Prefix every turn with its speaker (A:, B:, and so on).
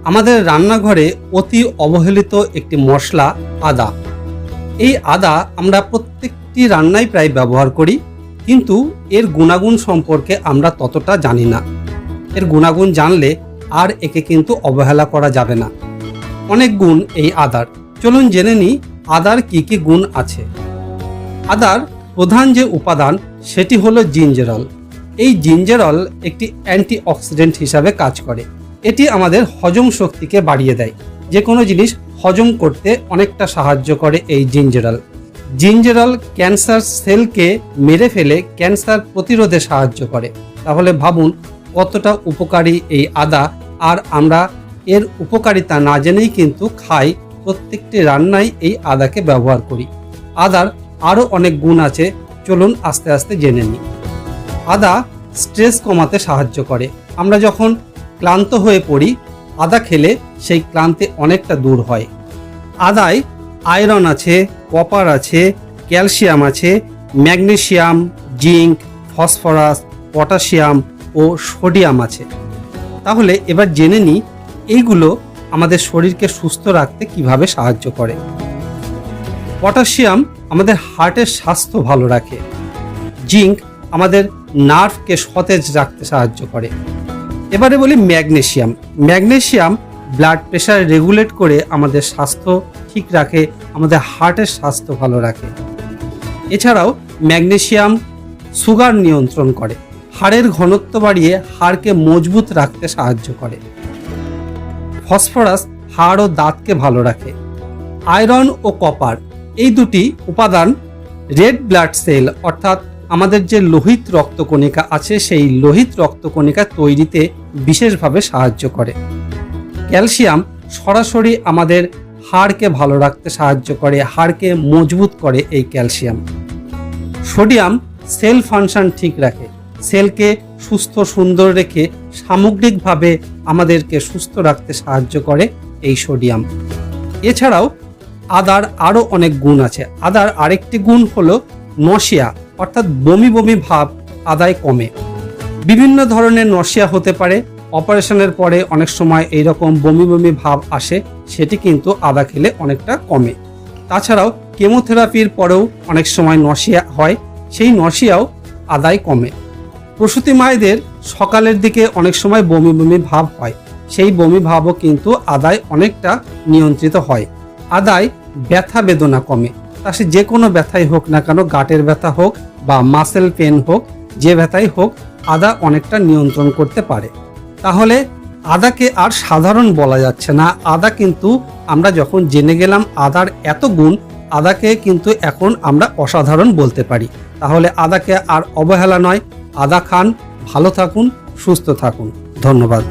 A: আমাদের রান্নাঘরে অতি অবহেলিত একটি মশলা আদা। এই আদা আমরা প্রত্যেকটি রান্নায় প্রায় ব্যবহার করি, কিন্তু এর গুণাগুণ সম্পর্কে আমরা ততটা জানি না। এর গুণাগুণ জানলে আর একে কিন্তু অবহেলা করা যাবে না। অনেক গুণ এই আদার। চলুন জেনে নিই আদার কি কি গুণ আছে। আদার প্রধান যে উপাদান সেটি হলো জিঞ্জারল। এই জিঞ্জারল একটি অ্যান্টিঅক্সিডেন্ট হিসাবে কাজ করে। এটি আমাদের হজম শক্তিকে বাড়িয়ে দেয়। যে কোনো জিনিস হজম করতে অনেকটা সাহায্য করে এই জিঞ্জারল। জিঞ্জারল ক্যান্সার সেলকে মেরে ফেলে ক্যান্সার প্রতিরোধে সাহায্য করে। তাহলে ভাবুন কতটা উপকারী এই আদা, আর আমরা এর উপকারিতা না জেনেই কিন্তু খাই, প্রত্যেকটি রান্নায় এই আদাকে ব্যবহার করি। আদার আরও অনেক গুণ আছে, চলুন আস্তে আস্তে জেনে নিই। আদা স্ট্রেস কমাতে সাহায্য করে। আমরা যখন ক্লান্ত হয়ে পড়ি, আদা খেলে সেই ক্লান্তি অনেকটা দূর হয়। আদায় আয়রন আছে, কপার আছে, ক্যালসিয়াম আছে, ম্যাগনেসিয়াম, জিঙ্ক, ফসফরাস, পটাশিয়াম ও সোডিয়াম আছে। তাহলে এবার জেনে নিই এইগুলো আমাদের শরীরকে সুস্থ রাখতে কিভাবে সাহায্য করে। পটাশিয়াম আমাদের হার্টের স্বাস্থ্য ভালো রাখে। জিঙ্ক আমাদের নার্ভকে সতেজ রাখতে সাহায্য করে। এবারে বলি magnesium. Magnesium blood pressure regulate করে আমাদের স্বাস্থ্য ঠিক রাখে, আমাদের হার্টের স্বাস্থ্য ভালো রাখে। এছাড়াও ম্যাগনেসিয়াম সুগার নিয়ন্ত্রণ করে, হাড়ের ঘনত্ব বাড়িয়ে হাড়কে মজবুত রাখতে সাহায্য করে। ফসফরাস হাড় ও দাঁতকে ভালো রাখে। আয়রন ও কপার এই দুটি উপাদান রেড ব্লাড সেল অর্থাৎ আমাদের যে লোহিত রক্তকণিকা আছে সেই লোহিত রক্তকণিকা তৈরিতে বিশেষভাবে সাহায্য করে। ক্যালসিয়াম সরাসরি আমাদের হাড়কে ভালো রাখতে সাহায্য করে, হাড়কে মজবুত করে এই ক্যালসিয়াম। সোডিয়াম সেল ফাংশন ঠিক রাখে, সেলকে সুস্থ সুন্দর রেখে সামগ্রিকভাবে আমাদেরকে সুস্থ রাখতে সাহায্য করে এই সোডিয়াম। এছাড়াও আদার আরও অনেক গুণ আছে। আদার আরেকটি গুণ হলো নশিয়া অর্থাৎ বমি বমি ভাব আদায় কমে। বিভিন্ন ধরনের নশিয়া হতে পারে, অপারেশনের পরে অনেক সময় এইরকম বমি বমি ভাব আসে, সেটি কিন্তু আদা খেলে অনেকটা কমে। তাছাড়াও কেমোথেরাপির পরেও অনেক সময় নশিয়া হয়, সেই নশিয়াও আদায় কমে। প্রসূতি মায়েদের সকালের দিকে অনেক সময় বমি বমি ভাব হয়, সেই বমি ভাবও কিন্তু আদায় অনেকটা নিয়ন্ত্রিত হয়। আদায় ব্যথা বেদনা কমে, তা সে যে কোনো ব্যথাই হোক না কেন, গাঁটের ব্যথা হোক বা মাসেল পেন হোক, যে ব্যথাই হোক, আদা অনেকটা নিয়ন্ত্রণ করতে পারে। তাহলে আদাকে আর সাধারণ বলা যাচ্ছে না। আদা কিন্তু আমরা যখন জেনে গেলাম আদার এত গুণ, আদাকে কিন্তু এখন আমরা অসাধারণ বলতে পারি। তাহলে আদাকে আর অবহেলা নয়, আদা খান, ভালো থাকুন, সুস্থ থাকুন। ধন্যবাদ।